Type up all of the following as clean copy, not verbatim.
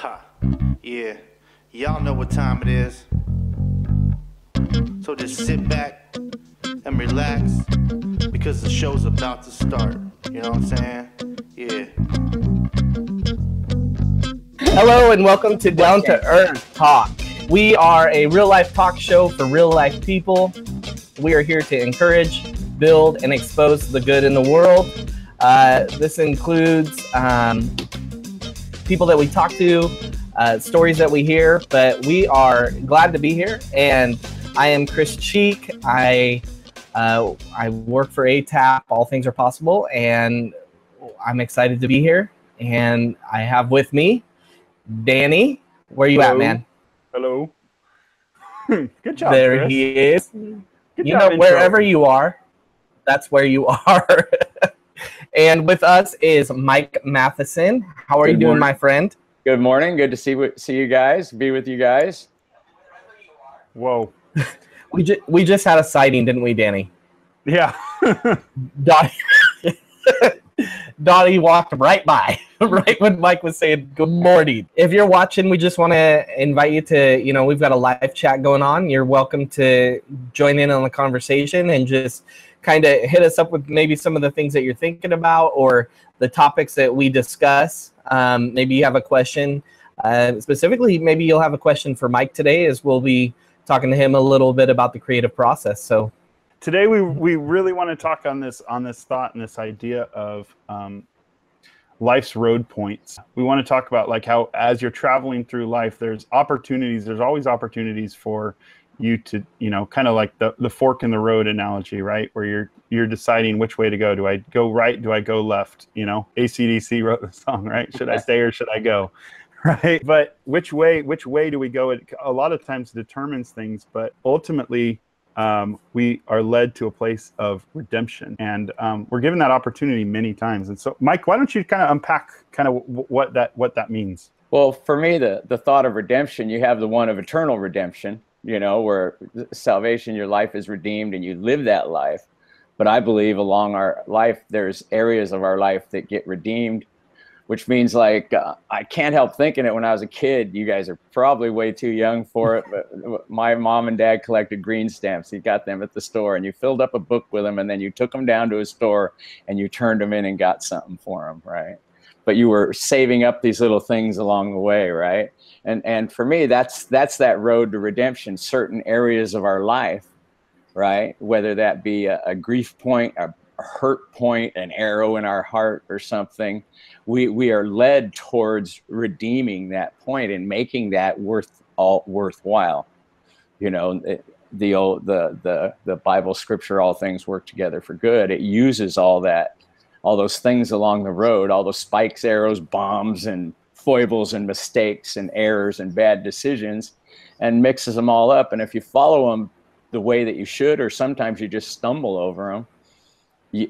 Ha, yeah, y'all know what time it is. So just sit back and relax because the show's about to start. You know what I'm saying? Yeah. Hello and welcome to Down to Earth Talk. We are a real life talk show for real life people. We are here to encourage, build, and expose the good in the world. This includes people that we talk to, stories that we hear, but we are glad to be here. And I am Chris Cheek. I work for ATAP, All Things Are Possible, and I'm excited to be here. And I have with me Danny. Where you at, man? Hello. Good job, there Chris. He is. Good you job know, wherever you are, that's where you are. And with us is M.Matheson. How are you doing, my friend? Good morning. Good to see you guys. Be with you guys. Whoa. We just had a sighting, didn't we, Danny? Yeah. Dottie walked right by, right when Mike was saying good morning. If you're watching, we just want to invite you to, we've got a live chat going on. You're welcome to join in on the conversation and just kind of hit us up with maybe some of the things that you're thinking about or the topics that we discuss. Maybe you have a question. Specifically, maybe you'll have a question for Mike today, as we'll be talking to him a little bit about the creative process. So today we really want to talk on this thought and this idea of life's road points. We want to talk about like how as you're traveling through life, there's always opportunities for you to, kind of like the fork in the road analogy, right? Where you're deciding which way to go. Do I go right? Do I go left? AC/DC wrote the song, right? Should I stay or should I go? Right. But which way do we go? It a lot of times determines things, but ultimately we are led to a place of redemption, and we're given that opportunity many times. And so, Mike, why don't you kind of unpack kind of what that means? Well, for me, the thought of redemption, you have the one of eternal redemption, where salvation, your life is redeemed and you live that life. But I believe along our life, there's areas of our life that get redeemed, which means like I can't help thinking it when I was a kid. You guys are probably way too young for it, but my mom and dad collected green stamps. You got them at the store and you filled up a book with them, and then you took them down to a store and you turned them in and got something for them, right? But you were saving up these little things along the way, right? And for me, that's that road to redemption. Certain areas of our life, right? Whether that be a grief point, a hurt point, an arrow in our heart or something, we are led towards redeeming that point and making that worthwhile. The Bible scripture, all things work together for good. It uses all those things along the road, all those spikes, arrows, bombs, and foibles and mistakes and errors and bad decisions, and mixes them all up. And if you follow them the way that you should, or sometimes you just stumble over them,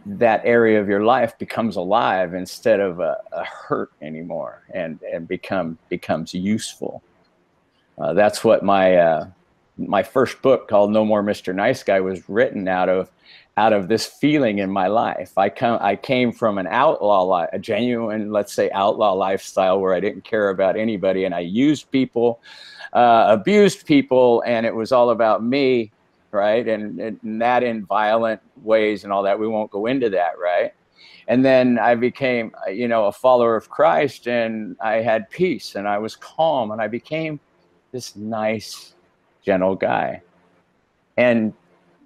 that area of your life becomes alive instead of a hurt anymore, and becomes useful. That's what my first book, called No More Mr. Nice Guy, was written out of this feeling in my life. I came from an outlaw life, a genuine, let's say, outlaw lifestyle where I didn't care about anybody, and I used people, abused people, and it was all about me. Right. And that in violent ways and all that. We won't go into that. Right. And then I became, a follower of Christ, and I had peace and I was calm, and I became this nice, gentle guy. And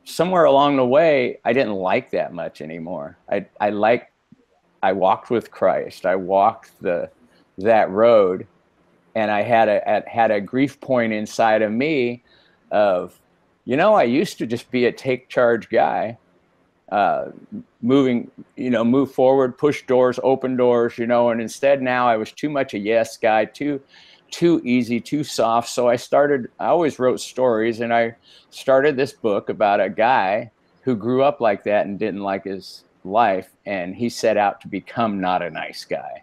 somewhere along the way, I didn't like that much anymore. I walked with Christ. I walked that road, and I had a grief point inside of me of, I used to just be a take charge guy, move forward, push doors, open doors, and instead now I was too much a yes guy, too easy, too soft. So I always wrote stories, and I started this book about a guy who grew up like that and didn't like his life. And he set out to become not a nice guy.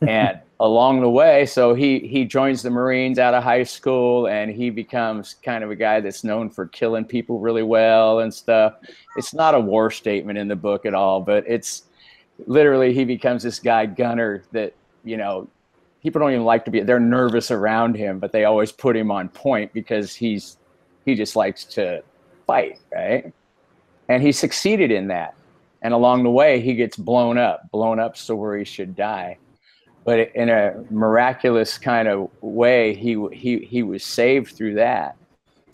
And along the way, so he joins the Marines out of high school, and he becomes kind of a guy that's known for killing people really well and stuff. It's not a war statement in the book at all, but it's literally, he becomes this guy gunner that, people don't even like to be, they're nervous around him, but they always put him on point because he just likes to fight, right? And he succeeded in that. And along the way, he gets blown up so where he should die. But in a miraculous kind of way, he was saved through that.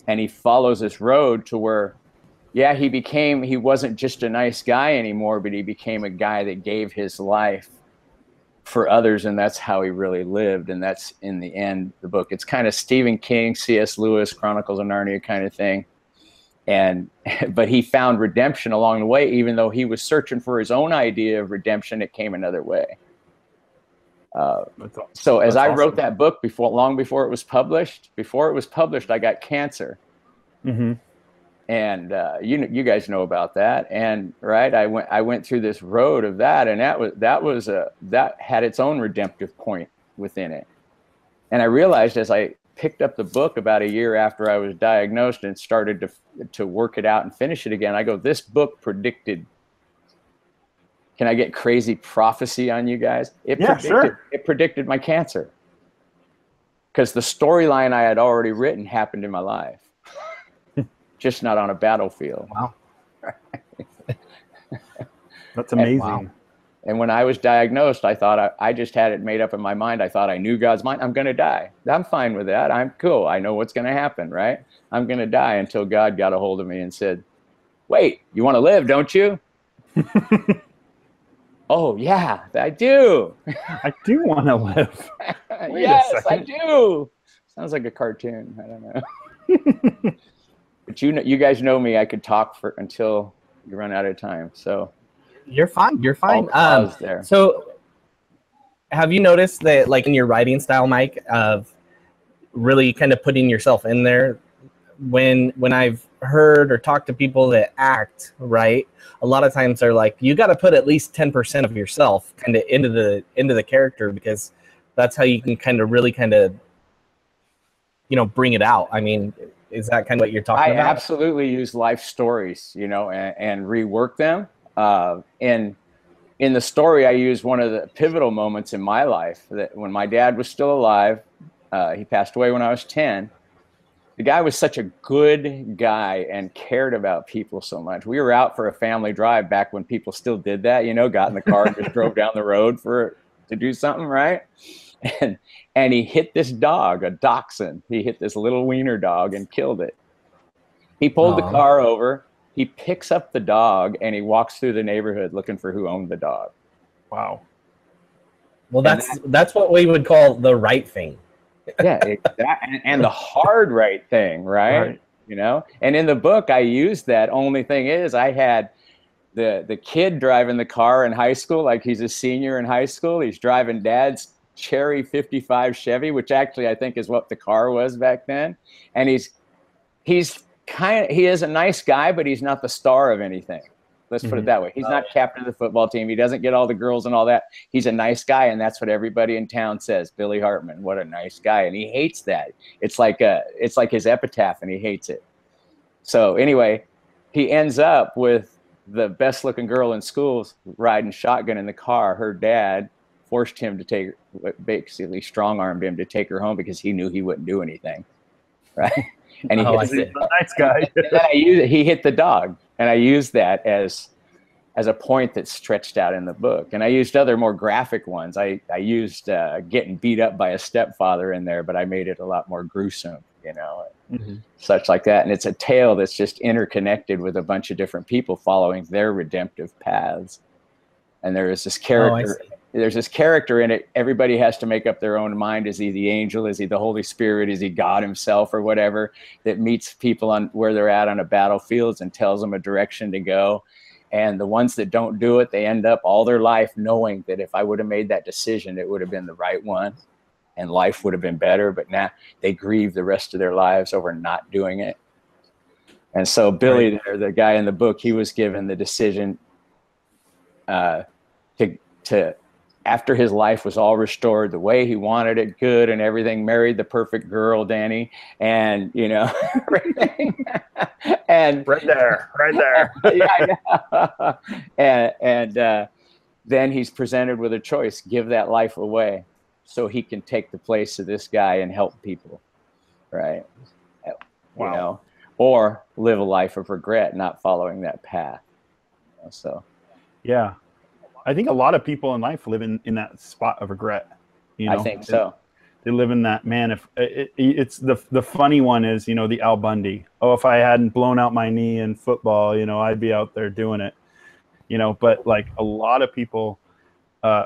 And he follows this road to where, yeah, he wasn't just a nice guy anymore, but he became a guy that gave his life for others. And that's how he really lived. And that's, in the end, the book. It's kind of Stephen King, C.S. Lewis, Chronicles of Narnia kind of thing. But he found redemption along the way. Even though he was searching for his own idea of redemption, it came another way. So as I wrote that book long before it was published, I got cancer. Mm-hmm. And you guys know about that. And right, I went through this road of that, and that had its own redemptive point within it. And I realized as I picked up the book about a year after I was diagnosed and started to work it out and finish it again, I go, this book predicted. Can I get crazy prophecy on you guys? It predicted my cancer. Because the storyline I had already written happened in my life. Just not on a battlefield. Wow. That's amazing. Wow. And when I was diagnosed, I thought I just had it made up in my mind. I thought I knew God's mind. I'm going to die. I'm fine with that. I'm cool. I know what's going to happen, right? I'm going to die, until God got a hold of me and said, wait, you want to live, don't you? Oh, yeah, I do. I do want to live. Yes, I do. Sounds like a cartoon. I don't know. But you guys know me. I could talk until you run out of time. So you're fine. You're fine. There. So have you noticed that, like, in your writing style, Mike, of really kind of putting yourself in there? When I've heard or talked to people that act, right, a lot of times they're like, you got to put at least 10% of yourself kind of into the character, because that's how you can kind of really kind of, bring it out. I mean, is that kind of what you're talking about? I absolutely use life stories, and rework them. In the story, I use one of the pivotal moments in my life, that when my dad was still alive, he passed away when I was 10. The guy was such a good guy and cared about people so much. We were out for a family drive back when people still did that, got in the car and just drove down the road to do something, right? And he hit this dog, a dachshund. He hit this little wiener dog and killed it. He pulled the car over. He picks up the dog and he walks through the neighborhood looking for who owned the dog. Wow. Well, that's what we would call the right thing. Yeah, and the hard right thing, right? And in the book I used that. Only thing is, I had the kid driving the car in high school, like he's a senior in high school. He's driving Dad's cherry 55 Chevy, which actually I think is what the car was back then. And he is a nice guy, but he's not the star of anything. Let's put it that way. He's not captain of the football team. He doesn't get all the girls and all that. He's a nice guy, and that's what everybody in town says. Billy Hartman, what a nice guy, and he hates that. It's like his epitaph, and he hates it. So anyway, he ends up with the best-looking girl in school riding shotgun in the car. Her dad forced him to basically strong-armed him to take her home because he knew he wouldn't do anything, right? And he's a nice guy. And then he hit the dog. And I used that as a point that's stretched out in the book. And I used other more graphic ones. I used getting beat up by a stepfather in there, but I made it a lot more gruesome, such like that. And it's a tale that's just interconnected with a bunch of different people following their redemptive paths. And there is this character. There's this character in it. Everybody has to make up their own mind. Is he the angel? Is he the Holy Spirit? Is he God himself or whatever, that meets people on where they're at on a battlefield and tells them a direction to go. And the ones that don't do it, they end up all their life knowing that if I would have made that decision, it would have been the right one and life would have been better. But now they grieve the rest of their lives over not doing it. And so Billy, the guy in the book, he was given the decision to after his life was all restored the way he wanted it, good and everything, married the perfect girl, Danny, and everything. And right there. Yeah, and then he's presented with a choice: give that life away so he can take the place of this guy and help people, right? Wow. You know, or live a life of regret, not following that path. You know, so, yeah, I think a lot of people in life live in that spot of regret. You know, I think so. They live in that, man. If it's the funny one is, you know, the Al Bundy. Oh, if I hadn't blown out my knee in football, you know, I'd be out there doing it. You know, but like a lot of people,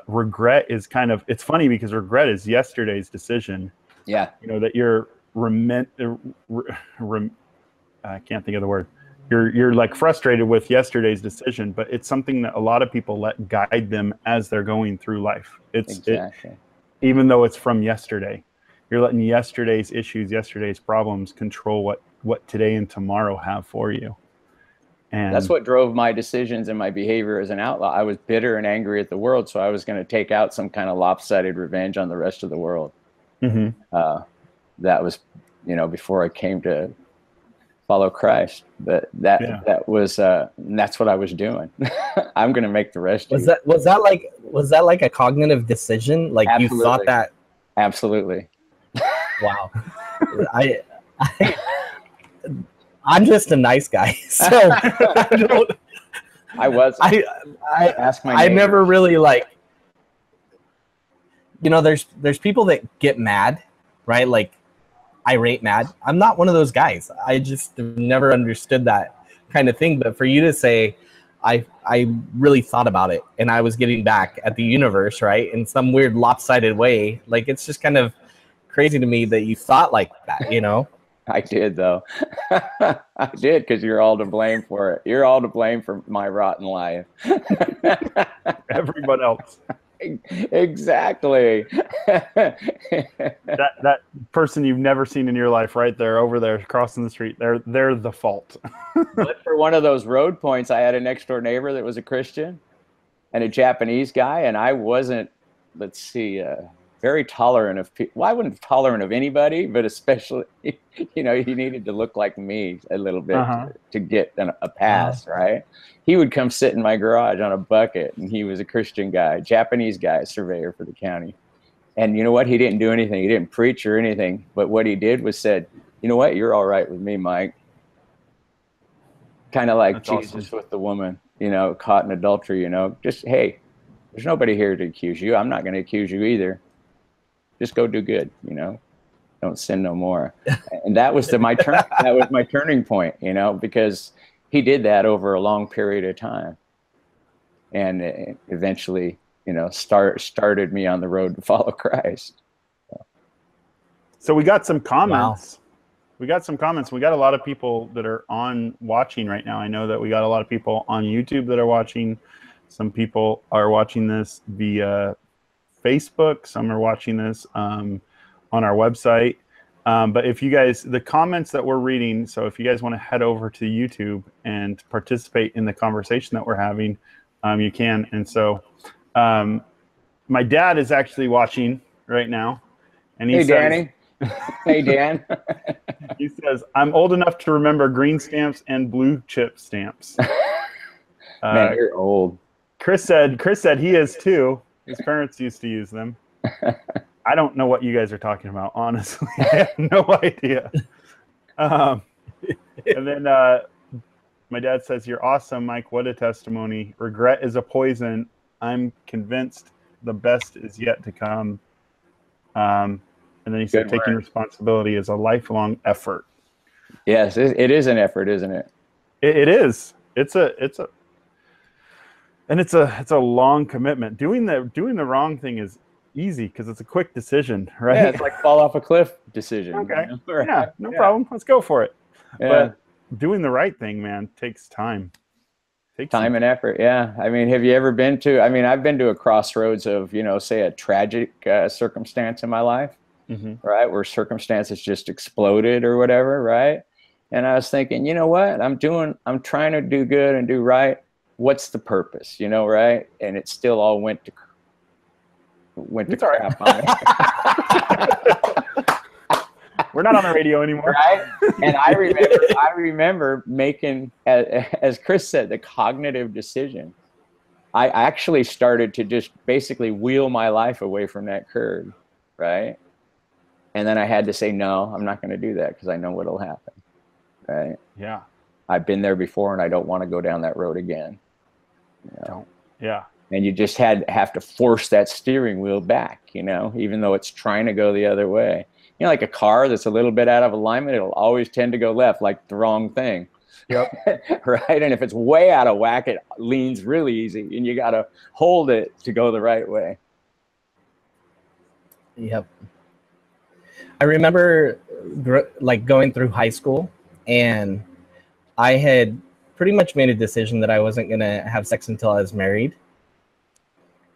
regret is kind of, it's funny because regret is yesterday's decision. Yeah. You know, that you're I can't think of the word. You're like frustrated with yesterday's decision, but it's something that a lot of people let guide them as they're going through life. Exactly. Even though it's from yesterday, you're letting yesterday's issues, yesterday's problems control what today and tomorrow have for you. And that's what drove my decisions and my behavior as an outlaw. I was bitter and angry at the world, so I was going to take out some kind of lopsided revenge on the rest of the world. Mm-hmm. That was, you know, before I came to follow Christ. But that was that's what I was doing. I'm going to make the rest. Was that like a cognitive decision? Like Absolutely. You thought that? Absolutely. Wow. I'm just a nice guy, so I never really like, you know, there's people that get mad, right? Like irate mad. I'm not one of those guys. I just never understood that kind of thing. But for you to say, I really thought about it and I was getting back at the universe, right? In some weird lopsided way. Like, it's just kind of crazy to me that you thought like that, you know? I did, though. I did, because you're all to blame for it. You're all to blame for my rotten life. Everyone else. Exactly. that person you've never seen in your life, right there, over there, crossing the street, they're the fault. But for one of those road points, I had a next door neighbor that was a Christian and a Japanese guy, and I wasn't, very tolerant of people. Well, I wasn't tolerant of anybody, but especially, you know, he needed to look like me a little bit to get a pass, right? He would come sit in my garage on a bucket, and he was a Christian guy, Japanese guy, surveyor for the county. And you know what? He didn't do anything. He didn't preach or anything. But what he did was said, you know what? You're all right with me, Mike. Kind of like That's Jesus awesome. With the woman, you know, caught in adultery, you know, just, hey, there's nobody here to accuse you. I'm not going to accuse you either. Just go do good, you know, don't sin no more. And that was my turning point, you know, because he did that over a long period of time. And it eventually, you know, started me on the road to follow Christ. So we got some comments. Wow. We got some comments. We got a lot of people that are watching right now. I know that we got a lot of people on YouTube that are watching. Some people are watching this via Facebook. Some are watching this on our website. But if you guys, the comments that we're reading, so if you guys want to head over to YouTube and participate in the conversation that we're having, you can. And so my dad is actually watching right now. And he Hey, says, Danny. Hey, Dan. He says, I'm old enough to remember green stamps and blue chip stamps. Man, you're old. Chris said he is too. His parents used to use them. I don't know what you guys are talking about, honestly. I have no idea. And then my dad says, you're awesome, Mike. What a testimony. Regret is a poison. I'm convinced the best is yet to come. And then he said, taking responsibility is a lifelong effort. Yes, it is an effort, isn't it? It is. It's a long commitment. Doing the wrong thing is easy because it's a quick decision, right? Yeah, it's like fall off a cliff decision. Okay. You know? Yeah, no problem. Let's go for it. Yeah. But doing the right thing, man, takes time. Time and effort. Yeah. I mean, have you ever been to, I've been to a crossroads of, you know, say a tragic circumstance in my life, right? Where circumstances just exploded or whatever, right? And I was thinking, you know what? I'm trying to do good and do right. What's the purpose, you know, right? And it still all went to crap on it. We're not on the radio anymore. Right? And I remember making, as Chris said, the cognitive decision. I actually started to just basically wheel my life away from that curve. right? And then I had to say, no, I'm not going to do that because I know what'll happen, right? Yeah. I've been there before, and I don't want to go down that road again. You know? Don't. Yeah. And you just have to force that steering wheel back, you know, even though it's trying to go the other way. You know, like a car that's a little bit out of alignment, it'll always tend to go left, like the wrong thing. Yep. Right? And if it's way out of whack, it leans really easy, and you got to hold it to go the right way. Yep. I remember like going through high school, and I had pretty much made a decision that I wasn't going to have sex until I was married.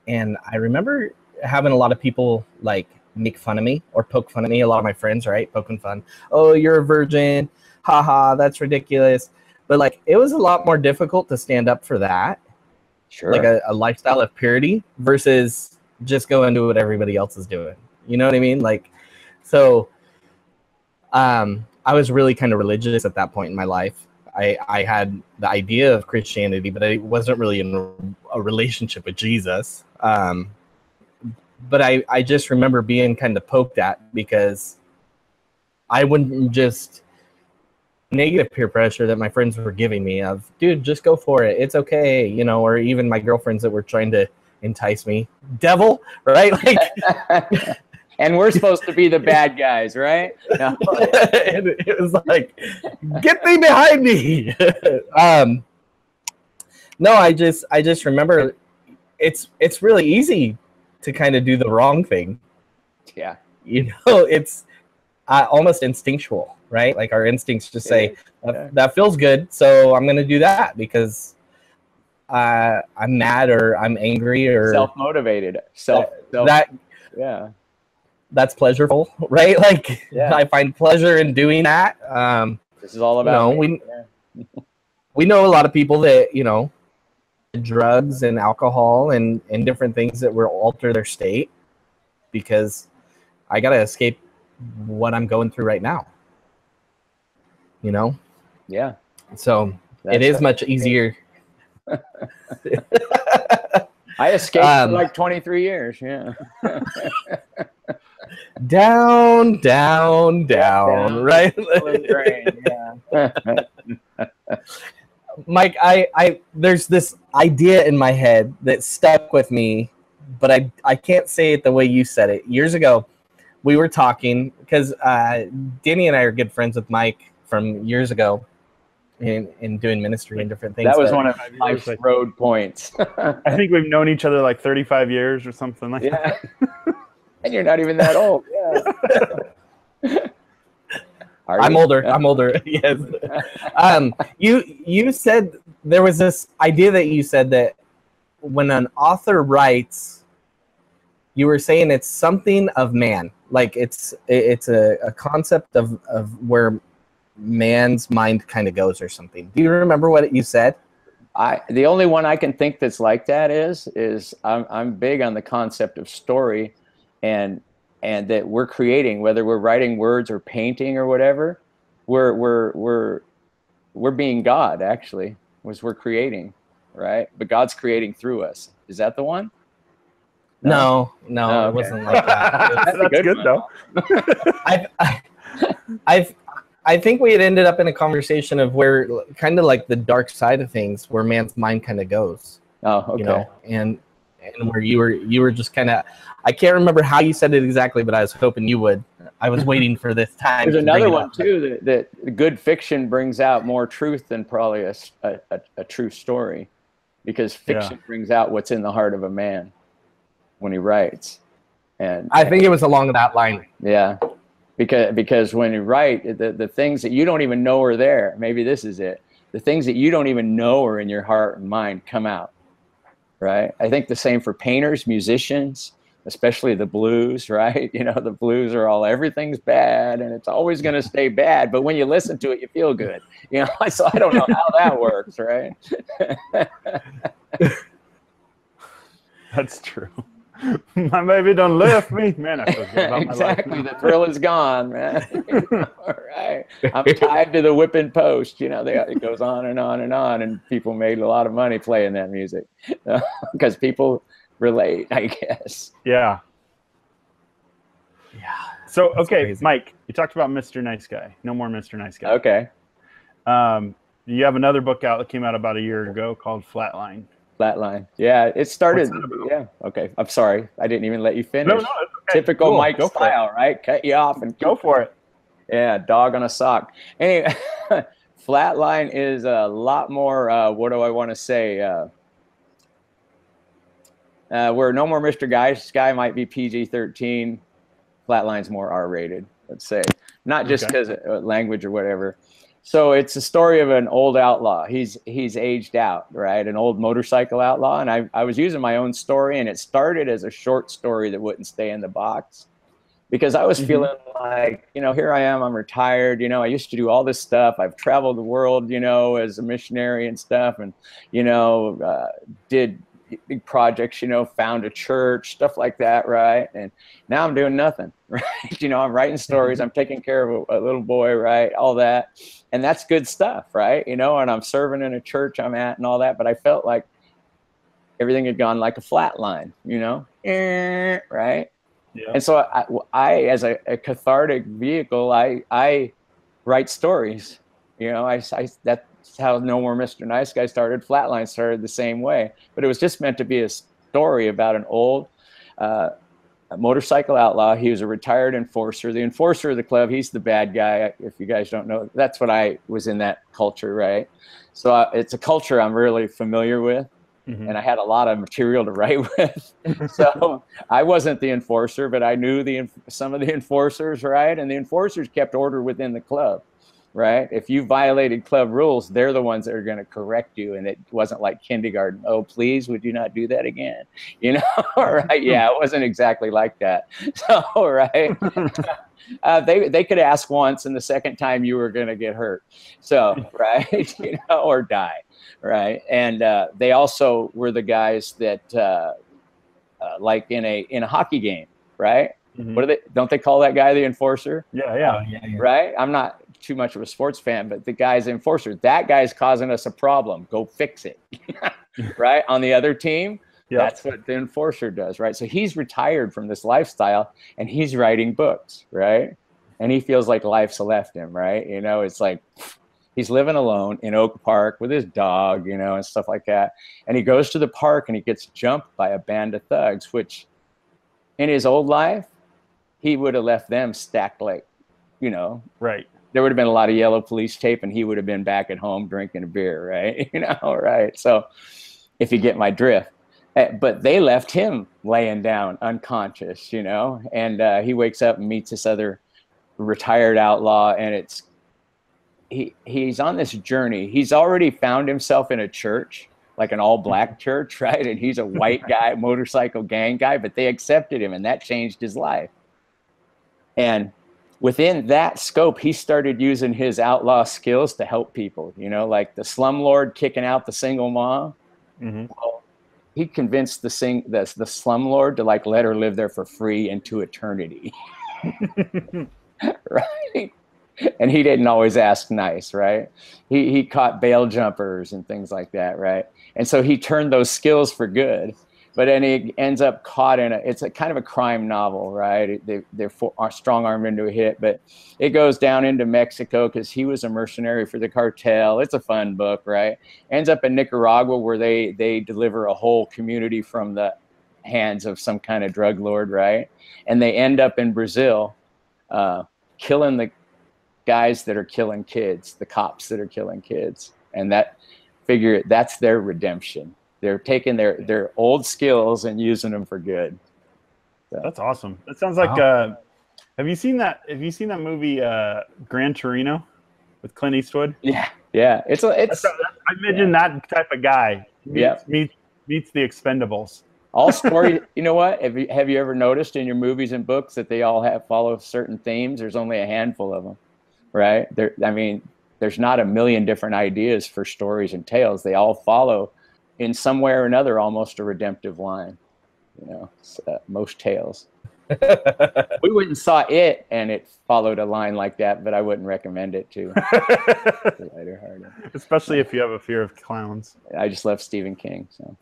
And I remember having a lot of people like make fun of me or poke fun at me. A lot of my friends, right? Poking fun. Oh, you're a virgin. Haha, that's ridiculous. But like, it was a lot more difficult to stand up for that. Sure. Like a lifestyle of purity versus just go and do what everybody else is doing. You know what I mean? Like, so I was really kind of religious at that point in my life. I had the idea of Christianity, but I wasn't really in a relationship with Jesus. But I just remember being kind of poked at because I wouldn't just negative peer pressure that my friends were giving me of, dude, just go for it. It's okay. You know, or even my girlfriends that were trying to entice me. Devil, right? Like, and we're supposed to be the bad guys, right? No. And it was like, get thee behind me. No, I just remember it's really easy to kind of do the wrong thing. Yeah. You know, it's almost instinctual, right? Like our instincts just say, that feels good, so I'm going to do that because I'm mad or I'm angry or self-motivated. Yeah. That's pleasurable, right? Like, yeah. I find pleasure in doing that. This is all about we know a lot of people that, you know, drugs and alcohol and different things that will alter their state because I got to escape what I'm going through right now. You know? Yeah. So it is much easier. I escaped for like 23 years. Yeah. down, right? Yeah. Mike, I there's this idea in my head that stuck with me, but I can't say it the way you said it. Years ago, we were talking because Danny and I are good friends with Mike from years ago in doing ministry and different things. That was one of my road points. I think we've known each other like 35 years or something like that. And you're not even that old. Yeah. I'm older. Yes. You said there was this idea that you said that when an author writes, you were saying it's something of man, like it's a concept of where man's mind kind of goes or something. Do you remember what you said? The only one I can think that's like that is I'm big on the concept of story, and that we're creating, whether we're writing words or painting or whatever, we're being God, actually, we're creating, right? But God's creating through us. Is that the one? No, okay. It wasn't like that. That's good though. I think we had ended up in a conversation of where kind of like the dark side of things, where man's mind kind of goes. Oh, okay. You know, and where you were just kind of, I can't remember how you said it exactly, but I was hoping you would. I was waiting for this time. There's another one too that good fiction brings out more truth than probably a true story, because fiction brings out what's in the heart of a man when he writes. And I think it was along that line. Yeah. Because when you write, the things that you don't even know are there, maybe this is it. The things that you don't even know are in your heart and mind come out, right? I think the same for painters, musicians, especially the blues, right? You know, the blues are everything's bad and it's always going to stay bad. But when you listen to it, you feel good. You know, so I don't know how that works, right? That's true. My baby done left me, man. I feel good about Exactly, my life. the thrill is gone, man. All right, I'm tied to the whipping post. You know, it goes on and on and on, and people made a lot of money playing that music because people relate, I guess. Yeah. Yeah. So, That's okay, crazy. Mike, you talked about Mr. Nice Guy. No more Mr. Nice Guy. Okay. You have another book out that came out about a year ago called Flatline. Flatline. Yeah, it started. What's that about? Yeah. Okay. I'm sorry. I didn't even let you finish. No, it's okay. Typical Cool. Mike Go for style, right? Cut you off and Go for it. Yeah, dog on a sock. Anyway, Flatline is a lot more, what do I want to say? Where No More Mr. Guy might be PG-13, Flatline's more R-rated, let's say. Not just because of language or whatever. So it's a story of an old outlaw. He's aged out, right? An old motorcycle outlaw. And I was using my own story, and it started as a short story that wouldn't stay in the box. Because I was feeling like, here I am, I'm retired, I used to do all this stuff. I've traveled the world, as a missionary and stuff, and, did big projects, found a church, stuff like that, right? And now I'm doing nothing, right? I'm writing stories, I'm taking care of a little boy, right? All that. And that's good stuff, right? And I'm serving in a church I'm at and all that, but I felt like everything had gone like a flat line, right? Yeah. And so I as a cathartic vehicle, I write stories. That's how No More Mr. Nice Guy started. Flatline started the same way, but it was just meant to be a story about an old motorcycle outlaw. He was a retired enforcer, the enforcer of the club. He's the bad guy. If you guys don't know, that's what I was in that culture, right? So it's a culture I'm really familiar with. And I had a lot of material to write with. So I wasn't the enforcer, but I knew some of the enforcers, right? And the enforcers kept order within the club, right? If you violated club rules, they're the ones that are going to correct you. And it wasn't like kindergarten. Oh, please, would you not do that again? Right? Yeah, it wasn't exactly like that. So, right? They could ask once, and the second time you were going to get hurt. So, right? Or die. Right. And they also were the guys that like in a hockey game. Right. What don't they call that guy the enforcer? Yeah. Right. I'm not too much of a sports fan, but the guy's the enforcer. That guy's causing us a problem. Go fix it. Right. On the other team. Yep. That's what the enforcer does. Right. So he's retired from this lifestyle and he's writing books. Right. And he feels like life's left him. Right. It's like he's living alone in Oak Park with his dog, and stuff like that. And he goes to the park and he gets jumped by a band of thugs, which in his old life, he would have left them stacked like, Right. There would have been a lot of yellow police tape and he would have been back at home drinking a beer, right? Right. So if you get my drift. But they left him laying down unconscious, and he wakes up and meets this other retired outlaw, and he's on this journey. He's already found himself in a church, like an all-black church, right? And he's a white guy, motorcycle gang guy, but they accepted him, and that changed his life. And within that scope, he started using his outlaw skills to help people, like the slumlord kicking out the single mom. Well, he convinced the slumlord to like let her live there for free into eternity. Right? And he didn't always ask nice, right? He caught bail jumpers and things like that, right? And so he turned those skills for good. But then he ends up caught it's a kind of a crime novel, right? They're strong-armed into a hit, but it goes down into Mexico because he was a mercenary for the cartel. It's a fun book, right? Ends up in Nicaragua where they deliver a whole community from the hands of some kind of drug lord, right? And they end up in Brazil killing the guys that are killing kids, the cops that are killing kids. And that's their redemption. They're taking their old skills and using them for good. So. That's awesome. That sounds like have you seen that movie Gran Torino with Clint Eastwood? Yeah. I imagine that type of guy meets the Expendables. All stories, you know what? Have you ever noticed in your movies and books that they all follow certain themes? There's only a handful of them. Right? There's not a million different ideas for stories and tales. They all follow in some way or another almost a redemptive line. Most tales. We went and saw it, and it followed a line like that, but I wouldn't recommend it to lighter-hearted. Especially if you have a fear of clowns. I just love Stephen King. So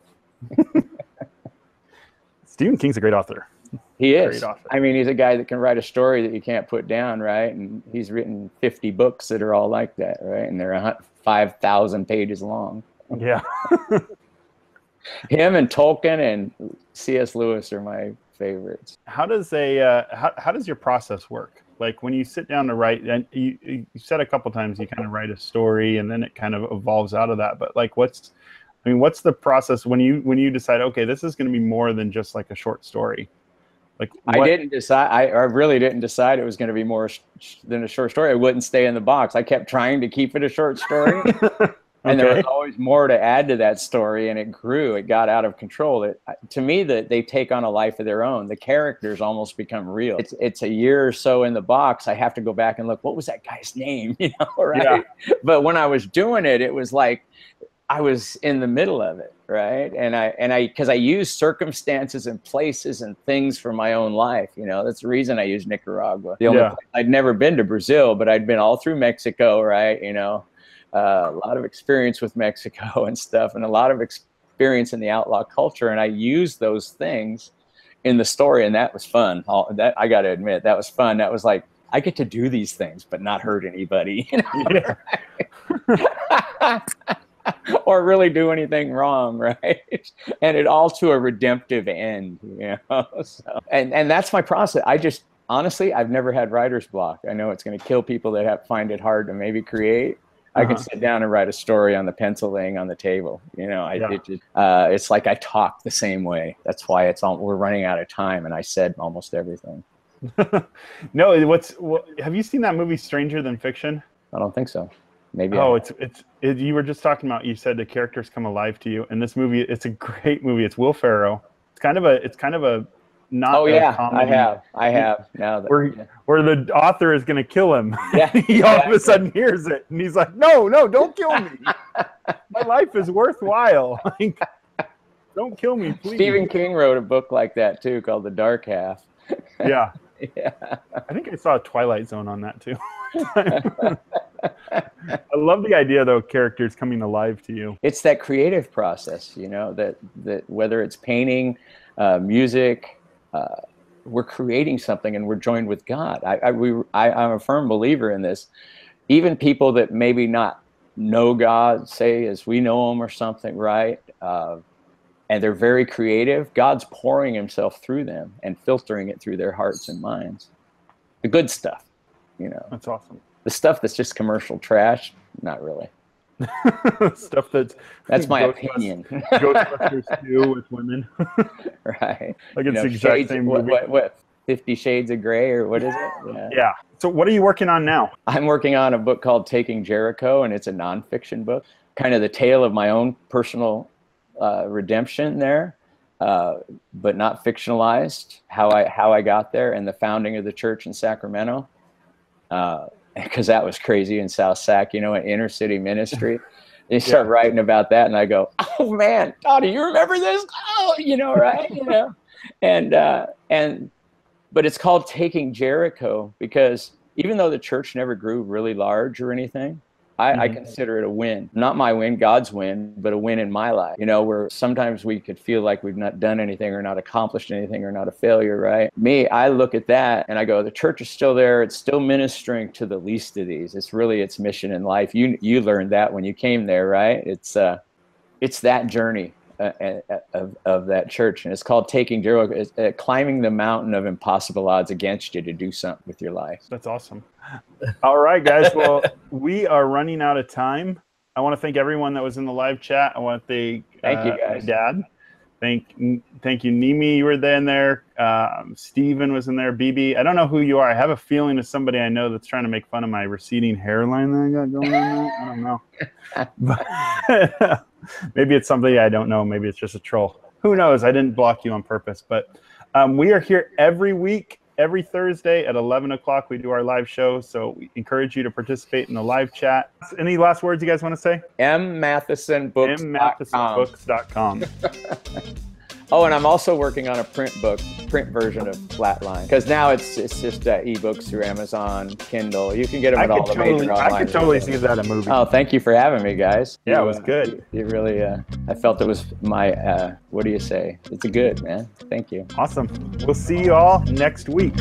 Stephen King's a great author. He is. Great author. I mean, he's a guy that can write a story that you can't put down, right? And he's written 50 books that are all like that, right? And they're 5,000 pages long. Yeah. Him and Tolkien and C.S. Lewis are my favorites. How does how does your process work? Like when you sit down to write, and you said a couple times you kind of write a story and then it kind of evolves out of that. But like, what's the process when you decide, okay, this is going to be more than just like a short story? Like what? I didn't decide. I really didn't decide it was going to be more than a short story. It wouldn't stay in the box. I kept trying to keep it a short story. And there was always more to add to that story, and it grew. It got out of control. To me, that they take on a life of their own. The characters almost become real. It's a year or so in the box. I have to go back and look. What was that guy's name? You know, right? Yeah. But when I was doing it, it was like I was in the middle of it, right? And because I use circumstances and places and things from my own life. You know, that's the reason I use Nicaragua. The only place, I'd never been to Brazil, but I'd been all through Mexico, right? You know. A lot of experience with Mexico and stuff, and a lot of experience in the outlaw culture. And I used those things in the story, and that was fun. That I got to admit, that was fun. That was like, I get to do these things, but not hurt anybody, you know? Yeah. Or really do anything wrong, right? And it all to a redemptive end, you know? So, and that's my process. Honestly, I've never had writer's block. I know it's going to kill people that find it hard to maybe create. I could sit down and write a story on the pencil laying on the table. You know, it's like I talk the same way. That's why we're running out of time, and I said almost everything. No, have you seen that movie Stranger Than Fiction? I don't think so. Maybe. Oh, you were just talking about, you said the characters come alive to you. And this movie, it's a great movie. It's Will Ferrell. It's kind of a not comedy. I have now that where the author is going to kill him. Yeah. He all of a sudden hears it and he's like, no, don't kill me. My life is worthwhile. Like, don't kill me, please. Stephen King wrote a book like that too, called The Dark Half. Yeah. Yeah. I think I saw a Twilight Zone on that too. I love the idea though, characters coming alive to you. It's that creative process, you know, that whether it's painting, music, we're creating something and we're joined with God. I'm a firm believer in this. Even people that maybe not know God, say as we know him or something, right? And they're very creative. God's pouring himself through them and filtering it through their hearts and minds. The good stuff, you know. That's awesome. The stuff that's just commercial trash, not really. Stuff that's my opinion. Ghostbusters 2 with women. Right. Like it's the exact same movie. What 50 Shades of Grey, or what is it? Yeah. So what are you working on now? I'm working on a book called Taking Jericho, and it's a nonfiction book. Kind of the tale of my own personal redemption there, but not fictionalized. How I got there and the founding of the church in Sacramento. Because that was crazy in South Sac, you know, an inner city ministry. They start writing about that, and I go, "Oh man, Dottie, you remember this? Oh, you know, right? You know." But it's called Taking Jericho because even though the church never grew really large or anything, I consider it a win. Not my win, God's win, but a win in my life. You know, where sometimes we could feel like we've not done anything or not accomplished anything or not a failure, right? Me, I look at that and I go, the church is still there. It's still ministering to the least of these. It's really its mission in life. You learned that when you came there, right? It's that journey of that church. And it's called Taking Jericho. It's climbing the mountain of impossible odds against you to do something with your life. That's awesome. All right, guys. Well, we are running out of time. I want to thank everyone that was in the live chat. I want to thank you guys. Dad. Thank you, Nimi. You were in there. Steven was in there. BB. I don't know who you are. I have a feeling it's somebody I know that's trying to make fun of my receding hairline that I got going on there. I don't know. But maybe it's somebody I don't know. Maybe it's just a troll. Who knows? I didn't block you on purpose. But we are here every week. Every Thursday at 11 o'clock, we do our live show. So we encourage you to participate in the live chat. Any last words you guys want to say? M.Matheson Books. M.MathesonBooks.com. Oh, and I'm also working on a print version of Flatline, because now it's just ebooks through Amazon, Kindle. You can get them at all the major online. I could totally see that a movie. Oh, thank you for having me, guys. Yeah, it was good. You really, I felt it was my, what do you say? It's a good, man. Thank you. Awesome. We'll see you all next week.